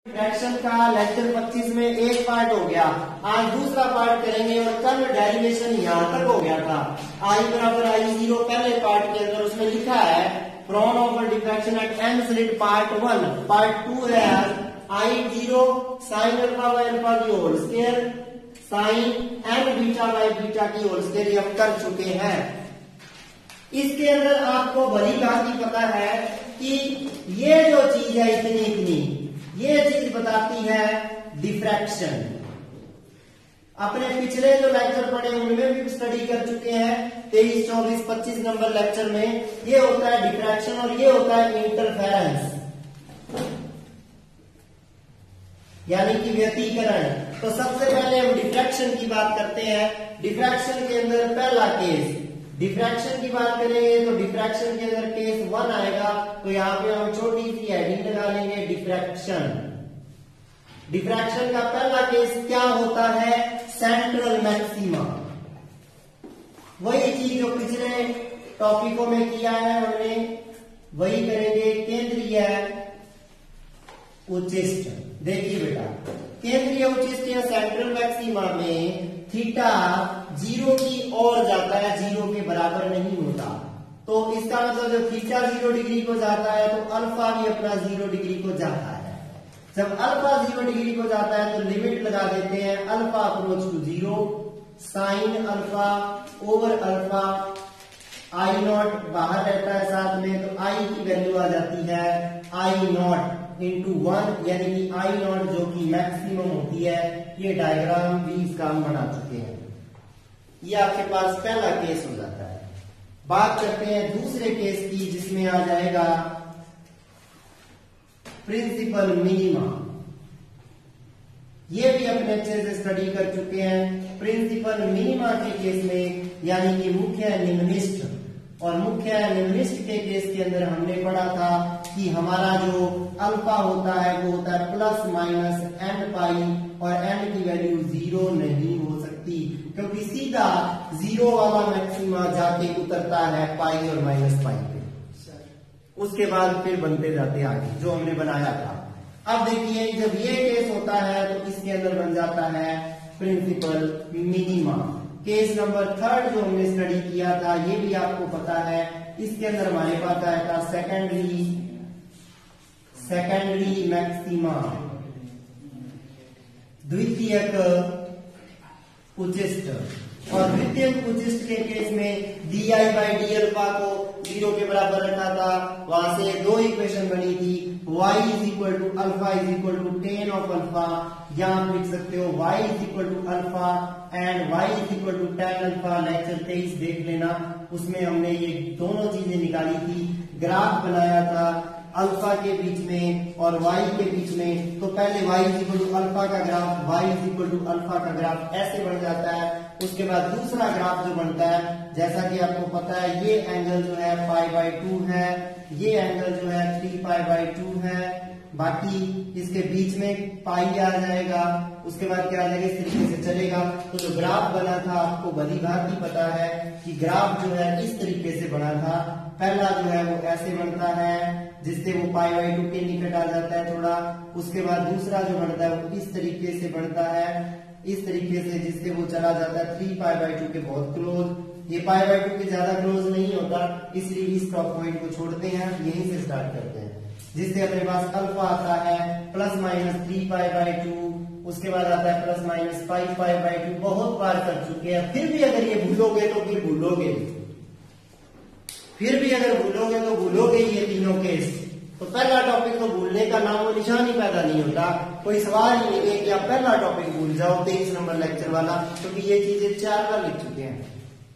Fraction का lecture 25 में एक पार्ट हो गया। आज दूसरा पार्ट करेंगे और कल डेरिवेशन यहाँ तक हो गया था। आई बराबर आई जीरो पहले पार्ट के अंदर उसमें लिखा है from of diffraction at an slit part 1। Part 2 है I zero sine alpha by alpha की whole square sine N beta by beta की होल स्क्वायर ये हम कर चुके हैं। इसके अंदर आपको भली भांति पता है कि ये जो चीज है इतनी ये चीज बताती है डिफ्रैक्शन। अपने पिछले जो लेक्चर पढ़े उनमें भी स्टडी कर चुके हैं। 23, 24, 25 नंबर लेक्चर में ये होता है डिफ्रैक्शन और ये होता है इंटरफेरेंस यानी कि व्यतिकरण। तो सबसे पहले हम डिफ्रैक्शन की बात करते हैं। डिफ्रैक्शन के अंदर पहला केस डिफ्रैक्शन की बात करेंगे तो डिफ्रैक्शन के अंदर केस 1 आएगा। तो यहाँ पे हम छोटी सी हेडिंग लगा लेंगे डिफ्रैक्शन। डिफ्रैक्शन का पहला केस क्या होता है? Central maxima. वही चीज जो पिछले टॉपिकों में किया है हमने वही करेंगे। केंद्रीय उच्चिष्ट। देखिए बेटा केंद्रीय उच्चिष्ट या सेंट्रल मैक्सिमा में थीटा जीरो की ओर जाता है, जीरो के बराबर नहीं होता। तो इसका मतलब जब थीटा 0 डिग्री को जाता है तो अल्फा भी अपना 0 डिग्री को जाता है। जब अल्फा 0 डिग्री को जाता है तो लिमिट लगा देते हैं alpha approach to 0 sine alpha over alpha I naught बाहर रहता है साथ में तो आई की वैल्यू आ जाती है आई नॉट इंटू 1 यानी कि आई नॉट जो कि मैक्सिमम होती है। ये डायग्राम भी इसका हम बना चुके हैं। ये आपके पास पहला केस हो जाता है। बात करते हैं दूसरे केस की जिसमें आ जाएगा प्रिंसिपल मिनिमा। ये भी अपने अच्छे से स्टडी कर चुके हैं। प्रिंसिपल मिनिमा के केस में यानी कि मुख्य निम्निष्ठ और मुख्य निम्निष्ठ के केस के अंदर हमने पढ़ा था कि हमारा जो अल्फा होता है वो होता है प्लस माइनस एन पाई और एन की वैल्यू 0 नहीं हो सकती क्योंकि सीधा 0 वाला मैक्सिमा जाके उतरता है पाई और माइनस पाई पे। उसके बाद फिर बनते जाते आगे जो हमने बनाया था। अब देखिए जब ये केस होता है तो इसके अंदर बन जाता है प्रिंसिपल मिनिमा। केस नंबर 3 जो हमने स्टडी किया था ये भी आपको पता है। इसके अंदर हमारे पास आया था सेकेंडरी मैक्सिमा द्वितीयक उच्चिष्ट। और द्वितीयक उच्चिष्ट के केस में D I by D alpha को 0 के बराबर रखा था। वहां से दो इक्वेशन बनी थी y is equal to alpha is equal to tan of alpha. यहां लिख सकते हो y is equal to alpha and y is equal to tan alpha. Lecture 23 देख लेना, उसमें हमने ये दोनों चीजें निकाली थी। ग्राफ बनाया था अल्फा के बीच में और y के बीच में। तो पहले y is equal to alpha का graph y is equal to alpha का ग्राफ ऐसे बन जाता है। उसके बाद दूसरा ग्राफ जो बनता है जैसा कि आपको पता है ये एंगल जो है पाई बाई 2 है, ये एंगल जो है 3 पाई बाई 2 है। बाकी इसके बीच में पाई आ जाएगा। उसके बाद क्या आ जाएगा इस तरीके से चलेगा। तो जो ग्राफ बना था आपको भली भांति पता है कि ग्राफ जो है इस तरीके से बना था। पहला जो है वो ऐसे बनता है जिससे वो पाई बाई 2 के निकट आ जाता है थोड़ा। उसके बाद दूसरा जो बनता है वो इस तरीके से बनता है, इस तरीके से जिससे वो चला जाता है 3 पाई बाई 2 के बहुत क्लोज। ये पाई बाई 2 के ज्यादा क्लोज नहीं होता इसलिए इस टॉप पॉइंट को छोड़ते हैं, यहीं से स्टार्ट करते हैं। जिससे अपने पास अल्फा आता है प्लस माइनस 3 पाई बाई 2। उसके बाद आता है प्लस माइनस 5 पाई बाई 2। बहुत बार कर चुके हैं। फिर भी अगर ये भूलोगे तो फिर भूलोगे तो भूलोगे ये तीनों केस। तो पहला टॉपिक तो भूलने का नामो निशान ही पैदा नहीं होता। कोई सवाल ही नहीं है कि आप पहला टॉपिक भूल जाओ 23 नंबर लेक्चर वाला, क्योंकि ये चीजें 4 बार लिख चुके हैं,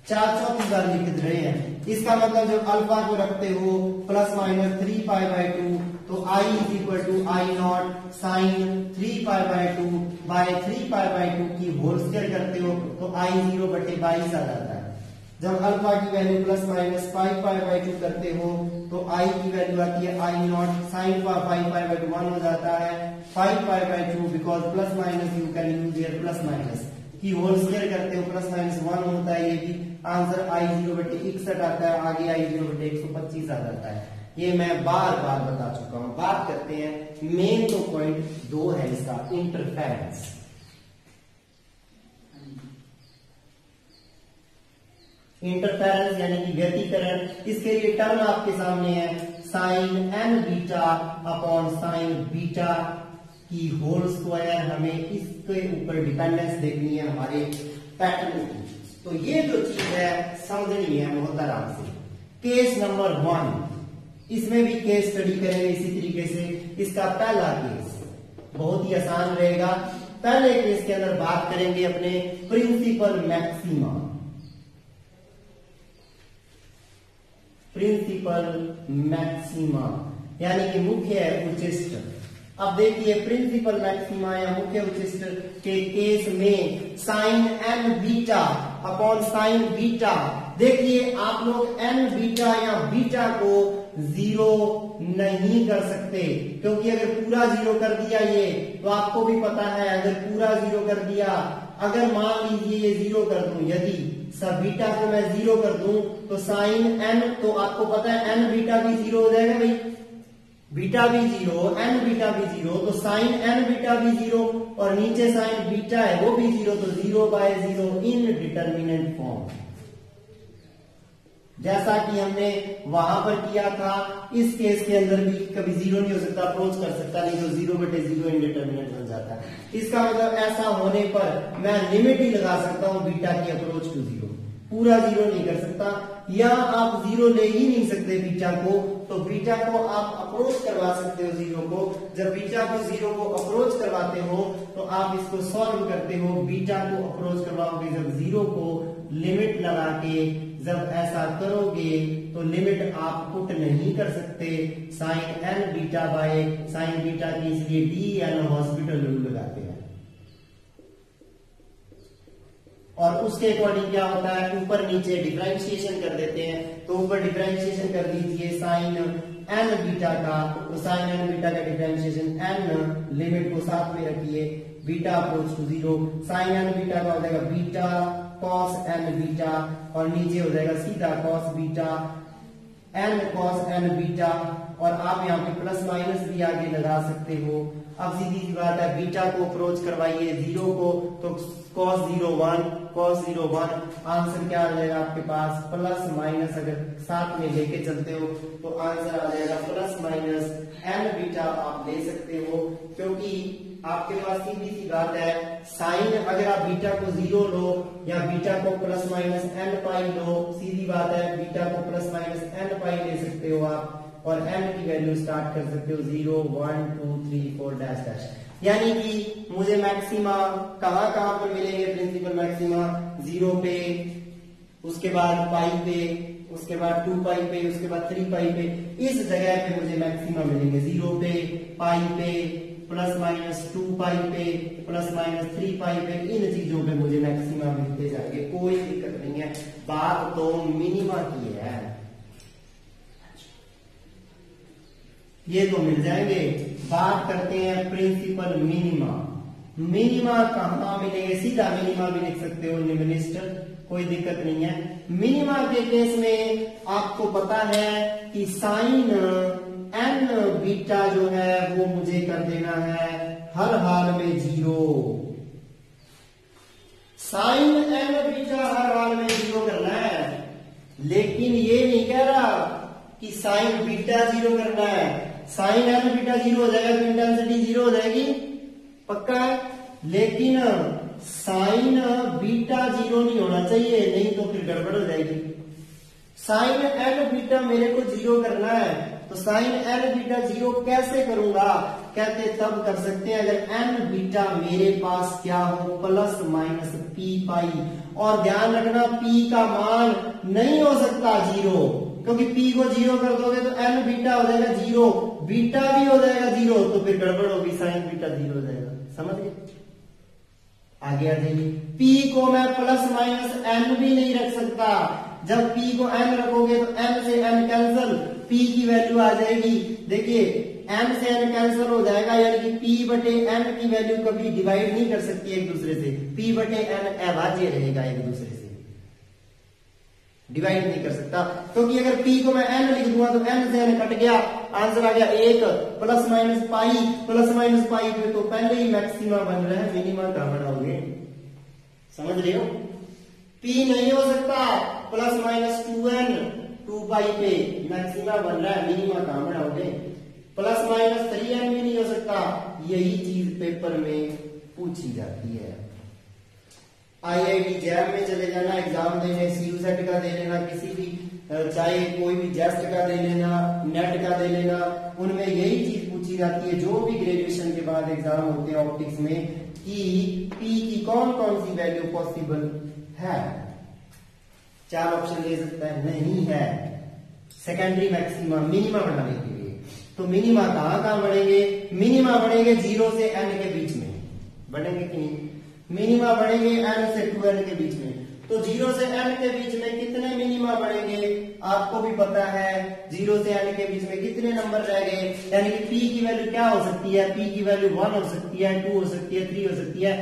4 बार लिख रहे हैं। इसका मतलब जब अल्फा को रखते हो प्लस माइनस 3 पाई बाई 2 तो I is equal to I naught sine 3 pi by 2 by 3 pi by 2 की होल स्क्वायर करते हो तो आई 0/22 आ जाता है। जब अल्फा की value plus minus 5 pi by 2 करते हो तो आई की वैल्यू आती है आई नॉट साइन 5 पाई बाई 2 1 हो जाता है 5 पाई by 2 because plus minus you can use here plus minus की होल स्क्वायर करते हो प्लस माइनस 1 होता है। ये भी आंसर आई 0/61 आता है। आगे आई 0/125 आ जाता है। ये मैं बार बार बता चुका हूं। बात करते हैं, मेन तो पॉइंट 2 है इसका, इंटरफेरेंस। इंटरफेरेंस यानी कि व्यतिकरण। इसके लिए टर्म आपके सामने है, sine N beta upon sine beta की होल स्क्वायर। हमें इसके ऊपर डिपेंडेंस देखनी है हमारे पैटर्न की। तो ये जो चीज है समझनी है बहुत आराम से। केस नंबर 1, इसमें भी केस स्टडी करेंगे इसी तरीके से। इसका पहला केस बहुत ही आसान रहेगा। पहले केस के अंदर बात करेंगे अपने प्रिंसिपल मैक्सिमा। प्रिंसिपल मैक्सिमा यानी कि मुख्य उच्चिष्ट। अब देखिए, प्रिंसिपल मैक्सिमा या मुख्य उच्चिष्ट के केस में sine N beta upon sine beta. देखिए, आप लोग एन बीटा या बीटा को 0 नहीं कर सकते, क्योंकि अगर पूरा 0 कर दिया ये, तो आपको भी पता है अगर पूरा 0 कर दिया, अगर मान लीजिए ये 0 कर दूं, यदि सब बीटा को मैं 0 कर दूं तो साइन एन, तो आपको पता है एन बीटा भी 0 हो जाएगा भाई। बीटा भी 0, एन बीटा भी 0, तो साइन एन बीटा भी 0 और नीचे साइन बीटा है वो भी 0, तो 0/0 इन डिटर्मिनेंट फॉर्म, जैसा कि हमने वहां पर किया था। इस केस के अंदर भी कभी 0 नहीं हो सकता, अप्रोच कर सकता नहीं, तो 0/0 इंडिटरमिनेट बन जाता है। इसका मतलब ऐसा होने पर मैं लिमिट ही लगा सकता हूं बीटा की अप्रोच टू 0, पूरा 0 नहीं कर सकता। या आप 0 ले ही नहीं सकते बीटा को, तो बीटा को आप अप्रोच करवा सकते हो 0 को। जब बीटा को 0 को अप्रोच करवाते हो तो आप इसको सॉल्व करते हो, बीटा को अप्रोच करवाओगे जब 0 को लिमिट लगा के। जब ऐसा करोगे तो लिमिट आप पुट नहीं कर सकते sine N beta by sine beta की, इसलिए डी एल हॉस्पिटल रूल लगाते हैं। और उसके अकॉर्डिंग क्या होता है, ऊपर नीचे डिफरेंशिएशन कर देते हैं। तो ऊपर डिफरेंशिएशन कर दीजिए साइन एन बीटा का, तो साइन एन बीटा का डिफरेंशिएशन एन, लिमिट को साथ में रखिए, beta approach to 0, sine N beta का हो जाएगा बीटा कॉस एन बीटा, और नीचे हो जाएगा सीधा cos beta n cos n beta, और आप यहाँ पे प्लस माइनस भी आगे लगा सकते हो। अब सीधी सी बात है, बीटा को अप्रोच करवाइए 0 को, तो cos 0 1, cos 0 1, आंसर क्या आ जाएगा आपके पास, प्लस माइनस अगर साथ में लेके चलते हो तो आंसर आ जाएगा प्लस माइनस एन बीटा आप ले सकते हो, क्योंकि आपके पास सीधी सी बात है, साइन अगर आप बीटा को 0 लो या बीटा को प्लस माइनस एन पाई लो, सीधी बात है बीटा को प्लस माइनस एन पाई ले सकते हो आप, और n की वैल्यू स्टार्ट कर सकते हो 0 1 2 3 4 डैश डैश। यानी कि मुझे मैक्सिमा कहां कहां पर मिलेंगे, प्रिंसिपल मैक्सिमा 0 पे, उसके बाद पाई पे, उसके बाद 2 पाई पे, उसके बाद 3 पाई पे, इस जगह पे मुझे मैक्सिमा मिलेंगे। 0 पे, पाई पे, प्लस माइनस 2 पाई पे, प्लस माइनस 3 पाई पे, इन चीजों पे मुझे मैक्सिमा मिलते जाएंगे, कोई दिक्कत नहीं है। बात तो मिनिमा की है, ये तो मिल जाएंगे। बात करते हैं प्रिंसिपल मिनिमा। मिनिमा कहां मिलेंगे, सीधा मिनिमा भी लिख सकते हो निम्नलिखित, कोई दिक्कत नहीं है। मिनिमा के केस में आपको पता है कि साइन एन बीटा जो है वो मुझे कर देना है हर हाल में 0। साइन एन बीटा हर हाल में 0 करना है, लेकिन ये नहीं कह रहा कि साइन बीटा 0 करना है। साइन एन बीटा 0 हो जाएगा तो इंटेंसिटी 0 हो जाएगी, पक्का है। लेकिन साइन बीटा 0 नहीं होना चाहिए, नहीं तो फिर गड़बड़ हो जाएगी। साइन एन बीटा मेरे को 0 करना है, तो साइन एन बीटा 0 कैसे करूंगा, कहते तब कर सकते हैं अगर एन बीटा मेरे पास क्या हो, प्लस माइनस पी पाई। और ध्यान रखना पी का मान नहीं हो सकता 0, क्योंकि p को 0 कर दोगे तो n बीटा हो जाएगा 0, बीटा भी हो जाएगा 0, तो फिर गड़बड़ होगी, साइन बीटा 0 हो जाएगा। समझ गए, आगे आ जाइए। p को मैं प्लस माइनस n भी नहीं रख सकता, जब p को n रखोगे तो n से n कैंसल, p की वैल्यू आ जाएगी। देखिए n से n कैंसल हो जाएगा, यानी कि p बटे n की वैल्यू कभी डिवाइड नहीं कर सकती एक दूसरे से, p बटे n अभाज्य रहेगा एक दूसरे से। डिवाइड नहीं कर सकता, क्योंकि अगर p को मैं n लिख दूंगा तो n से n कट गया, आंसर आ गया 1 प्लस माइनस पाई पे तो पहले ही मैक्सिमा बन रहा है, मिनिमा कहां बनाओगे? समझ रहे हो? p नहीं हो सकता, प्लस माइनस 2n 2 पाई पे मैक्सिमा बन रहा है, मिनिमा कहां बनाओगे? प्लस माइनस 3n भी नहीं हो सकता। यही चीज पेपर में पूछी जाती है। IIT जैम में चले जाना, एग्जाम देने, सीयू सेट का दे लेना, किसी भी चाहे कोई भी जेस्ट का दे लेना, नेट का दे लेना, उनमें यही चीज पूछी जाती है जो भी ग्रेजुएशन के बाद एग्जाम होते हैं ऑप्टिक्स में, कि p की कौन कौन सी वैल्यू पॉसिबल है। 4 ऑप्शन ले सकता है, नहीं है। सेकेंडरी मैक्सिमा मिनिमा बनाने के लिए तो मिनिमा कहां बढ़ेंगे? मिनिमा बढ़ेंगे 0 से n के बीच में, बढ़ेंगे कि नहीं? मिनिमा बढ़ेंगे n से 2n के बीच में। तो 0 से n के बीच में कितने मिनिमा बढ़ेंगे आपको भी पता है। 0 से n के बीच में कितने नंबर रह गए, यानी कि p की वैल्यू क्या हो सकती है? p की वैल्यू 1 हो सकती है, 2 हो सकती है, 3 हो सकती है,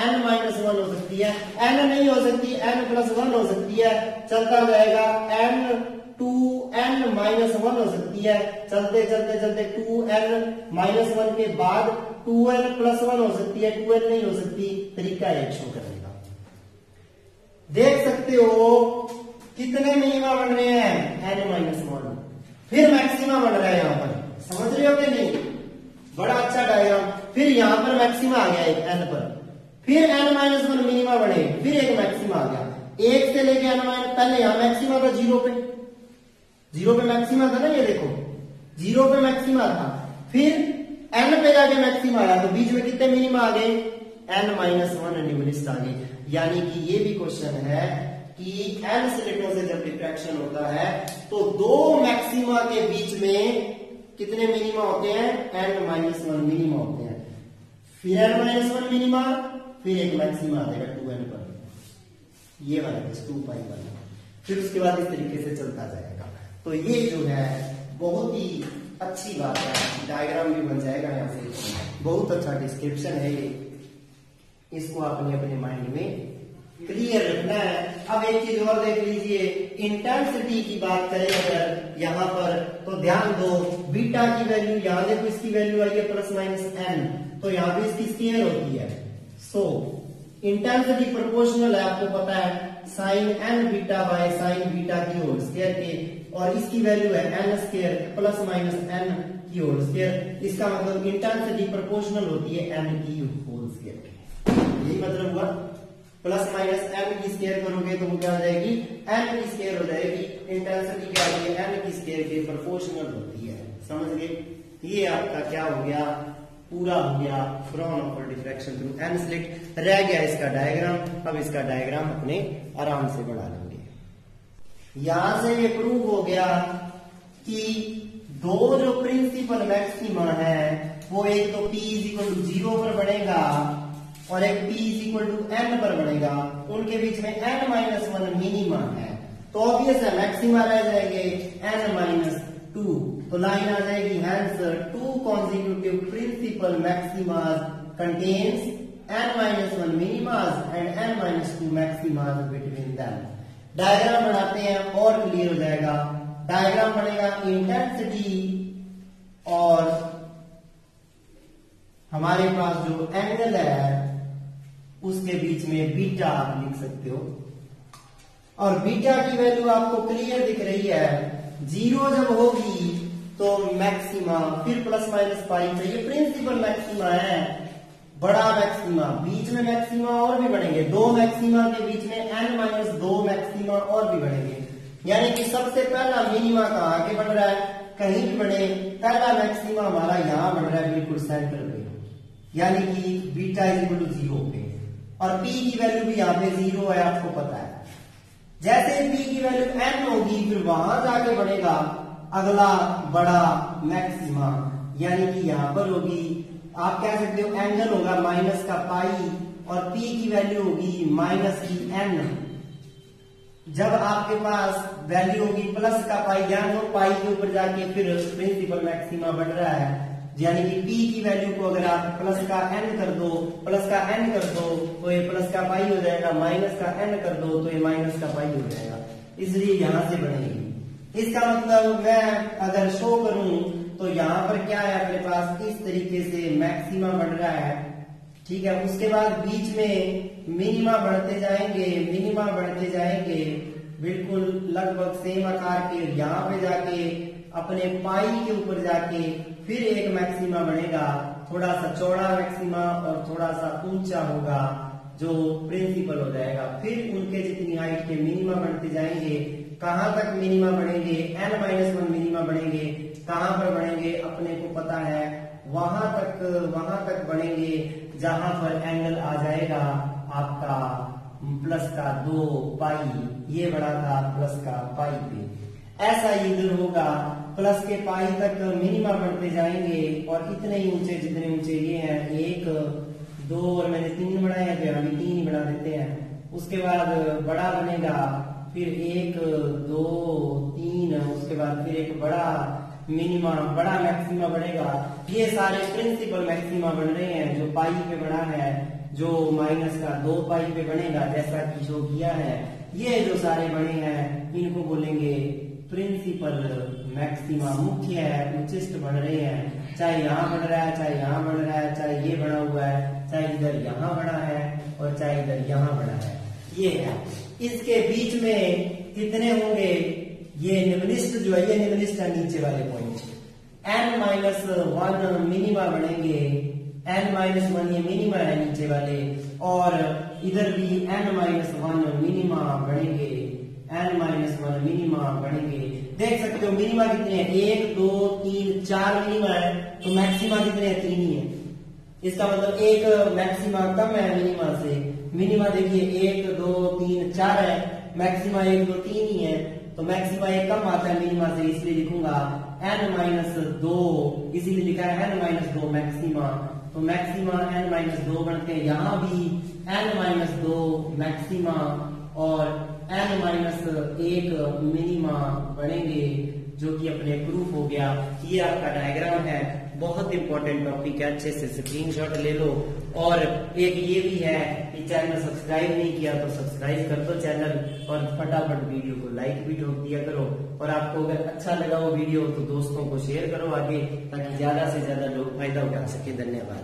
n माइनस 1 हो सकती है, n नहीं हो सकती, n प्लस 1 हो सकती है, चलता जाएगा n 2n माइनस 1 हो सकती है, चलते चलते चलते 2n माइनस 1 के बाद 2n प्लस 1 हो सकती है, 2n नहीं हो सकती। तरीका एक शो करने का, देख सकते हो कितने मिनिमा बन रहे हैं? n माइनस 1, फिर मैक्सिमा बन रहा है यहां पर, समझ रहे हो कि नहीं? बड़ा अच्छा डायग्राम। फिर यहां पर मैक्सिमा आ गया एक n पर, फिर n माइनस 1 मिनिमा बढ़े, फिर एक मैक्सिमा आ गया, 1 से लेके n माइनस, पहले यहां मैक्सिमा था 0 पे मैक्सिमा था ना, ये देखो 0 पे मैक्सिमा था, फिर n पे जाके मैक्सिमा आया, तो बीच में कितने मिनिमा आ गए? n माइनस 1 निम्नलिखित आ गए। यानी कि ये भी क्वेश्चन है कि n स्लिटों से जब डिफ्रैक्शन होता है तो 2 मैक्सिमा के बीच में कितने मिनिमा होते हैं? n माइनस 1 मिनिमा होते हैं, फिर n माइनस 1 मिनिमा, फिर एक मैक्सिमा आ जाएगा 2n पर, ये वाला 2 पाई वाला, फिर उसके बाद इस तरीके से चलता जाएगा। तो ये जो है बहुत ही अच्छी बात है, डायग्राम भी बन जाएगा यहाँ से, बहुत अच्छा डिस्क्रिप्शन है ये, इसको आपने अपने माइंड में क्लियर रखना है। अब एक चीज और देख लीजिए, इंटेंसिटी की बात करें अगर यहाँ पर तो ध्यान दो, बीटा की वैल्यू यहाँ देखो, इसकी वैल्यू आई है प्लस माइनस n, तो यहाँ पे इसकी स्केयर होती है। सो इंटेंसिटी प्रोपोर्शनल है, आपको पता है sine n beta by sine beta की होल स्क्वायर के, और इसकी वैल्यू है n square plus minus n की होल स्क्वायर। इसका मतलब इंटेंसिटी प्रोपोर्शनल होती है n की होल स्क्वायर के, यही मतलब हुआ। प्लस माइनस n की स्क्वायर करोगे तो वो क्या हो जाएगी? n की स्क्वायर हो जाएगी। इंटेंसिटी क्या होती है? n की स्क्वायर के प्रोपोर्शनल होती है, समझ गए? ये आपका क्या हो गया? पूरा हो गया from diffraction through n slit. रह गया इसका डायग्राम, अब इसका डायग्राम अपने आराम से बना लेंगे। यहां से ये प्रूव हो गया कि दो जो प्रिंसिपल मैक्सिमा है वो एक तो p इक्वल टू 0 पर बनेगा और एक p इक्वल टू n पर बनेगा, उनके बीच में n माइनस 1 मिनिमा है, तो ऑब्वियस है मैक्सिमा रह जाएंगे n माइनस 2, तो लाइन आ जाएगी hence 2 consecutive principal maximas contains n minus 1 minimas and n minus 2 maximas between them। Diagram बनाते हैं और क्लियर हो जाएगा। डायग्राम बनेगा इंटेंसिटी और हमारे पास जो एंगल है उसके बीच में बीटा आप लिख सकते हो, और बीटा की वैल्यू आपको क्लियर दिख रही है। 0 जब होगी तो मैक्सिमा, फिर प्लस माइनस पाई, तो ये प्रिंसिपल मैक्सिमा है, बड़ा मैक्सिमा, बीच में मैक्सिमा और भी बढ़ेंगे, 2 मैक्सिमा के बीच में n माइनस 2 मैक्सिमा और भी बढ़ेंगे। यानी कि सबसे पहला मिनिमा कहाँ आके बन रहा है? कहीं भी बने, पहला मैक्सिमा हमारा यहाँ बन रहा है बिल्कुल सेंटर पे, यानी कि बीटा इज इक्वल टू 0 पे, और p की वैल्यू भी यहाँ पे 0 है, आपको पता है। जैसे p की वैल्यू n होगी फिर वहां जाके बनेगा अगला बड़ा मैक्सिमा, यानी कि यहां पर होगी, आप कह सकते हो एंगल होगा माइनस का पाई और p की वैल्यू होगी माइनस की n। जब आपके पास वैल्यू होगी प्लस का पाई, ध्यान दो पाई के ऊपर जाके फिर प्रिंसिपल मैक्सिमा बढ़ रहा है, यानी कि p की वैल्यू को अगर आप प्लस का n कर दो, प्लस का n कर दो तो ये प्लस का पाई हो जाएगा, माइनस का n कर दो तो ये माइनस का पाई हो जाएगा। इसलिए यहां से बनेगी। इसका मतलब मैं अगर शो करूं तो यहां पर क्या है अपने पास, इस तरीके से मैक्सिमा बन रहा है, ठीक है। उसके बाद बीच में मिनिमा बढ़ते जाएंगे, मिनिमा बढ़ते जाएंगे, बिल्कुल लगभग सेम आकार के, यहाँ पे जाके अपने पाई के ऊपर जाके फिर एक मैक्सिमा बनेगा, थोड़ा सा चौड़ा मैक्सिमा और थोड़ा सा ऊंचा होगा जो प्रिंसिपल हो जाएगा। फिर उनके जितनी हाइट के मिनिमा बढ़ते जाएंगे, कहां तक मिनिमा बढ़ेंगे, n-1 मिनिमा बढ़ेंगे, कहां पर बढ़ेंगे अपने को पता है, वहां तक बढ़ेंगे जहां पर एंगल आ जाएगा आपका प्लस का 2 पाई, ये बड़ा था प्लस का पाई पे। ऐसा ही इधर होगा, प्लस के पाई तक मिनिमा बढ़ते जाएंगे और इतने ही ऊंचे जितने ऊंचे ये हैं, 1 2 और मैंने 3 बढ़ाए हैं तो अभी 3 ही बढ़ा देते हैं। उसके बाद बड़ा बनेगा, फिर 1 2 3, उसके बाद फिर एक बड़ा मिनिमा, बड़ा मैक्सिमा बढ़ेगा। ये सारे प्रिंसिपल मैक्सिमा बन रहे हैं जो पाई पे बना है, जो माइनस का 2 पाई पे बनेगा जैसा कि शो किया है। ये जो सारे बने हैं इनको बोलेंगे प्रिंसिपल मैक्सिमा, मुख्य है, उच्चिष्ट बन रहे हैं, चाहे यहाँ बढ़ रहा है, चाहे यहाँ बढ़ रहा है, चाहे ये बना हुआ है, चाहे इधर यहाँ बड़ा है और चाहे इधर यहाँ बड़ा है, ये है। इसके बीच में कितने होंगे, ये निम्नलिखित जो है, ये निम्नलिखित है नीचे वाले पॉइंट, n-1 मिनिमा बनेंगे, n-1 ये मिनिमा है नीचे वाले, और इधर भी n-1 मिनिमा बनेंगे, n-1 मिनिमा बनेंगे। देख सकते हो मिनिमा कितने हैं, 1 2 3 4 मिनिमा है, तो मैक्सिमा कितने हैं, 3 ही है। इसका मतलब एक मैक्सिमा कम है मिनिमा से। मिनिमा देखिए 1 2 3 4 है, मैक्सिमा 1 2 3 ही है, तो मैक्सिमा एक कम आता है मिनिमा से, इसलिए लिखूंगा n-2, इसीलिए लिखा है n-2 मैक्सिमा। तो मैक्सिमा n-2 बनते हैं, यहाँ भी n-2 मैक्सिमा और n-1 मिनिमा बनेंगे, जो कि अपने प्रूफ हो गया। ये आपका डायग्राम है, बहुत इंपॉर्टेंट टॉपिक है, अच्छे से स्क्रीनशॉट ले लो। और एक ये भी है कि चैनल सब्सक्राइब नहीं किया तो सब्सक्राइब कर दो चैनल, और फटाफट वीडियो को लाइक भी ठोक दिया करो। और आपको अगर अच्छा लगा वो वीडियो तो दोस्तों को शेयर करो आगे, ताकि ज्यादा से ज्यादा लोग फायदा उठा सके। धन्यवाद।